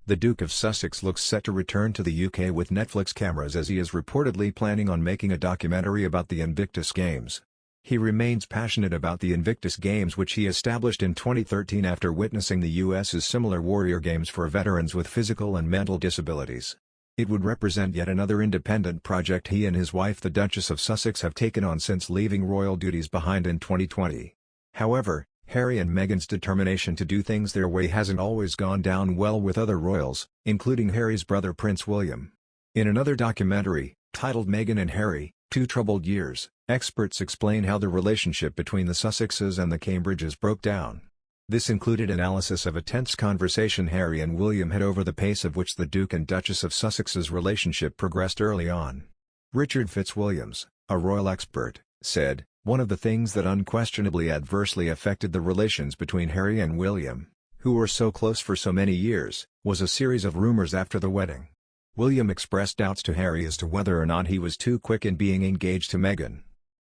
The Duke of Sussex looks set to return to the UK with Netflix cameras as he is reportedly planning on making a documentary about the Invictus Games. He remains passionate about the Invictus Games, which he established in 2013 after witnessing the US's similar Warrior Games for veterans with physical and mental disabilities. It would represent yet another independent project he and his wife the Duchess of Sussex have taken on since leaving royal duties behind in 2020. However, Harry and Meghan's determination to do things their way hasn't always gone down well with other royals, including Harry's brother Prince William. In another documentary, titled Meghan and Harry, Two Troubled Years, experts explain how the relationship between the Sussexes and the Cambridges broke down. This included analysis of a tense conversation Harry and William had over the pace of which the Duke and Duchess of Sussex's relationship progressed early on. Richard Fitzwilliams, a royal expert, said, "One of the things that unquestionably adversely affected the relations between Harry and William, who were so close for so many years, was a series of rumors after the wedding." William expressed doubts to Harry as to whether or not he was too quick in being engaged to Meghan.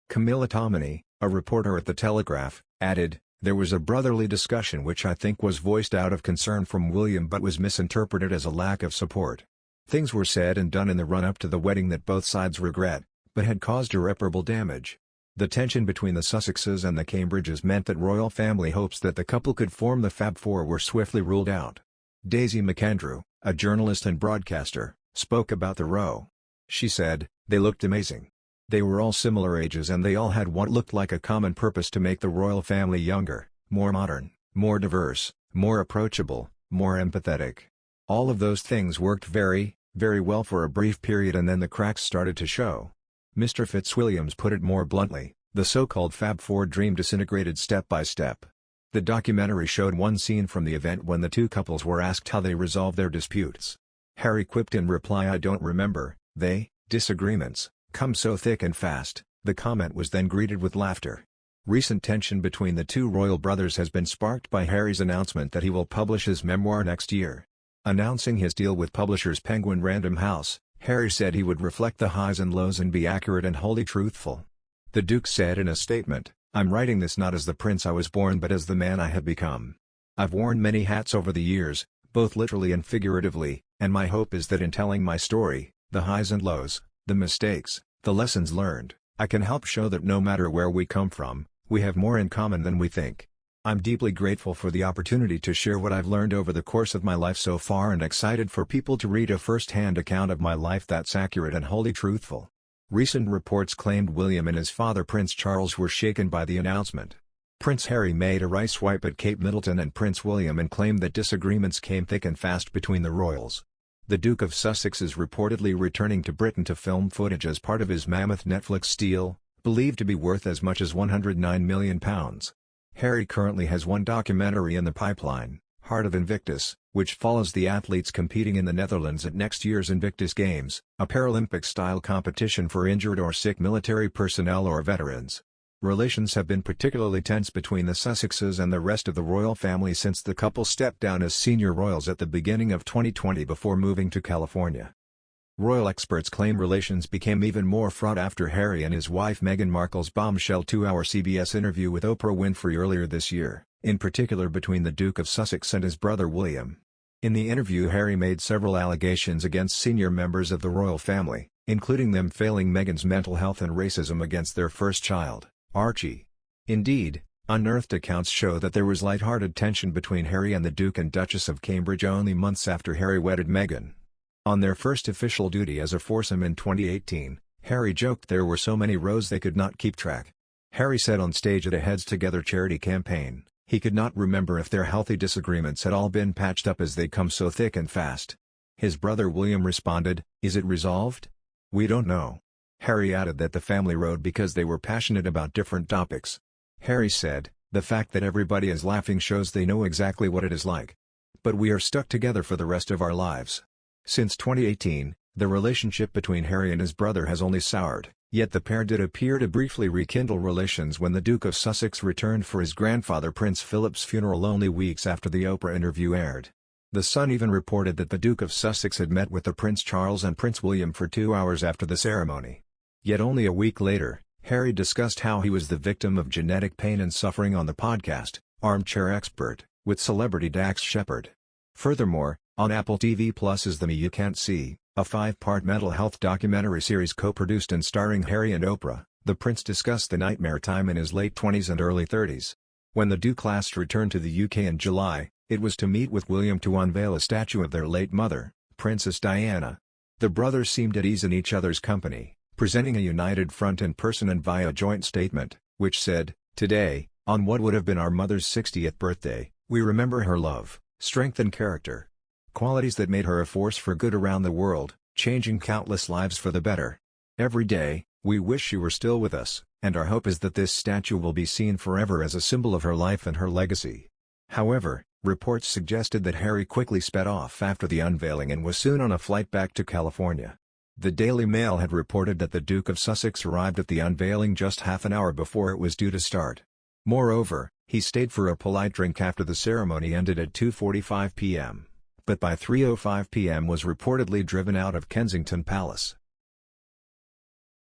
Camilla Tominey, a reporter at The Telegraph, added, "There was a brotherly discussion which I think was voiced out of concern from William but was misinterpreted as a lack of support. Things were said and done in the run-up to the wedding that both sides regret, but had caused irreparable damage." The tension between the Sussexes and the Cambridges meant that royal family hopes that the couple could form the Fab Four were swiftly ruled out. Daisy McAndrew, a journalist and broadcaster, spoke about the row. She said, "They looked amazing. They were all similar ages and they all had what looked like a common purpose to make the royal family younger, more modern, more diverse, more approachable, more empathetic. All of those things worked very, very well for a brief period and then the cracks started to show." Mr. Fitzwilliams put it more bluntly, the so-called Fab Four dream disintegrated step by step. The documentary showed one scene from the event when the two couples were asked how they resolved their disputes. Harry quipped in reply, "I don't remember, disagreements come so thick and fast." The comment was then greeted with laughter. Recent tension between the two royal brothers has been sparked by Harry's announcement that he will publish his memoir next year. Announcing his deal with publishers Penguin Random House, Harry said he would reflect the highs and lows and be accurate and wholly truthful. The Duke said in a statement, "I'm writing this not as the prince I was born but as the man I have become. I've worn many hats over the years, both literally and figuratively, and my hope is that in telling my story, the highs and lows, the mistakes, the lessons learned, I can help show that no matter where we come from, we have more in common than we think. I'm deeply grateful for the opportunity to share what I've learned over the course of my life so far and excited for people to read a first-hand account of my life that's accurate and wholly truthful." Recent reports claimed William and his father Prince Charles were shaken by the announcement. Prince Harry made a wry swipe at Kate Middleton and Prince William and claimed that disagreements came thick and fast between the royals. The Duke of Sussex is reportedly returning to Britain to film footage as part of his mammoth Netflix deal, believed to be worth as much as £109 million. Harry currently has one documentary in the pipeline, Heart of Invictus, which follows the athletes competing in the Netherlands at next year's Invictus Games, a Paralympic-style competition for injured or sick military personnel or veterans. Relations have been particularly tense between the Sussexes and the rest of the royal family since the couple stepped down as senior royals at the beginning of 2020 before moving to California. Royal experts claim relations became even more fraught after Harry and his wife Meghan Markle's bombshell 2-hour CBS interview with Oprah Winfrey earlier this year, in particular between the Duke of Sussex and his brother William. In the interview, Harry made several allegations against senior members of the royal family, including them failing Meghan's mental health and racism against their first child, Archie. Indeed, unearthed accounts show that there was light-hearted tension between Harry and the Duke and Duchess of Cambridge only months after Harry wedded Meghan. On their first official duty as a foursome in 2018, Harry joked there were so many rows they could not keep track. Harry said on stage at a Heads Together charity campaign, he could not remember if their healthy disagreements had all been patched up as they come so thick and fast. His brother William responded, "Is it resolved? We don't know." Harry added that the family rowed because they were passionate about different topics. Harry said, "The fact that everybody is laughing shows they know exactly what it is like. But we are stuck together for the rest of our lives." Since 2018, the relationship between Harry and his brother has only soured, yet the pair did appear to briefly rekindle relations when the Duke of Sussex returned for his grandfather Prince Philip's funeral only weeks after the Oprah interview aired. The Sun even reported that the Duke of Sussex had met with the Prince Charles and Prince William for 2 hours after the ceremony. Yet only a week later, Harry discussed how he was the victim of genetic pain and suffering on the podcast, Armchair Expert, with celebrity Dax Shepard. Furthermore, on Apple TV Plus is The Me You Can't See, a 5-part mental health documentary series co-produced and starring Harry and Oprah. The Prince discussed the nightmare time in his late 20s and early 30s. When the Duke last returned to the UK in July, it was to meet with William to unveil a statue of their late mother, Princess Diana. The brothers seemed at ease in each other's company, presenting a united front in person and via a joint statement, which said, "Today, on what would have been our mother's 60th birthday, we remember her love, strength and character. Qualities that made her a force for good around the world, changing countless lives for the better. Every day, we wish she were still with us, and our hope is that this statue will be seen forever as a symbol of her life and her legacy." However, reports suggested that Harry quickly sped off after the unveiling and was soon on a flight back to California. The Daily Mail had reported that the Duke of Sussex arrived at the unveiling just half an hour before it was due to start. Moreover, he stayed for a polite drink after the ceremony ended at 2:45 p.m., but by 3:05 p.m. was reportedly driven out of Kensington Palace.